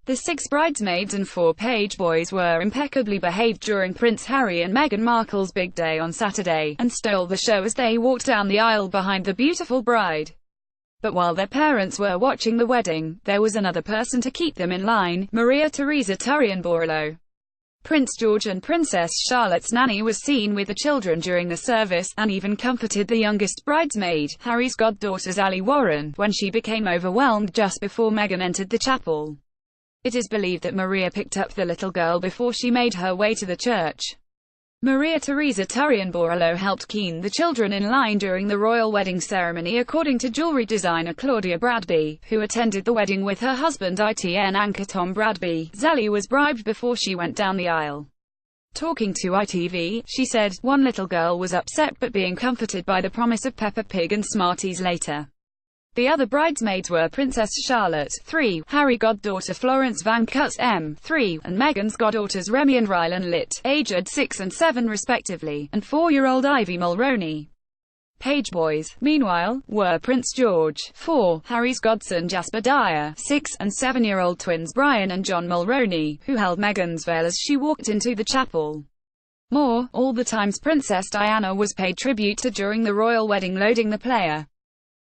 The 6 bridesmaids and 4 pageboys were impeccably behaved during Prince Harry and Meghan Markle's big day on Saturday, and stole the show as they walked down the aisle behind the beautiful bride. But while their parents were watching the wedding, there was another person to keep them in line: Maria Theresa Turrion-Borrello. Prince George and Princess Charlotte's nanny was seen with the children during the service, and even comforted the youngest bridesmaid, Harry's goddaughter Sally Warren, when she became overwhelmed just before Meghan entered the chapel. It is believed that Maria picked up the little girl before she made her way to the church. Maria Theresa Turrion-Borrello helped keep the children in line during the royal wedding ceremony, according to jewelry designer Claudia Bradby, who attended the wedding with her husband ITN anchor Tom Bradby. Sally was bribed before she went down the aisle. Talking to ITV, she said, "One little girl was upset but being comforted by the promise of Peppa Pig and Smarties later." The other bridesmaids were Princess Charlotte, 3, Harry goddaughter Florence Van Cutts M, 3, and Meghan's goddaughters Remy and Rylan Litt, aged 6 and 7 respectively, and 4-year-old Ivy Mulroney. Pageboys, meanwhile, were Prince George, 4, Harry's godson Jasper Dyer, 6, and 7-year-old twins Brian and John Mulroney, who held Meghan's veil as she walked into the chapel. More, all the times Princess Diana was paid tribute to during the royal wedding loading the player.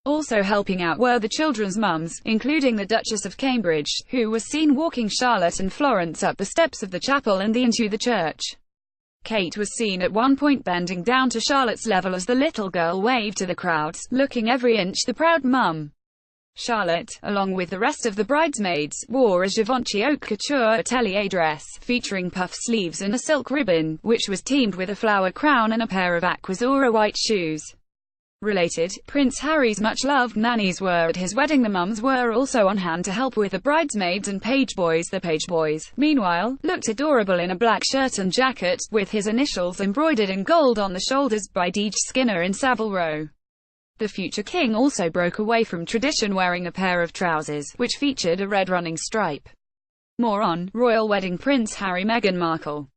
Also helping out were the children's mums, including the Duchess of Cambridge, who was seen walking Charlotte and Florence up the steps of the chapel and into the church. Kate was seen at one point bending down to Charlotte's level as the little girl waved to the crowds, looking every inch the proud mum. Charlotte, along with the rest of the bridesmaids, wore a Givenchy haute couture atelier dress, featuring puff sleeves and a silk ribbon, which was teamed with a flower crown and a pair of Aquazzura white shoes. Related, Prince Harry's much-loved nannies were at his wedding. The mums were also on hand to help with the bridesmaids and pageboys. The pageboys, meanwhile, looked adorable in a black shirt and jacket, with his initials embroidered in gold on the shoulders by Deej Skinner in Savile Row. The future king also broke away from tradition, wearing a pair of trousers, which featured a red running stripe. More on Royal Wedding: Prince Harry, Meghan Markle.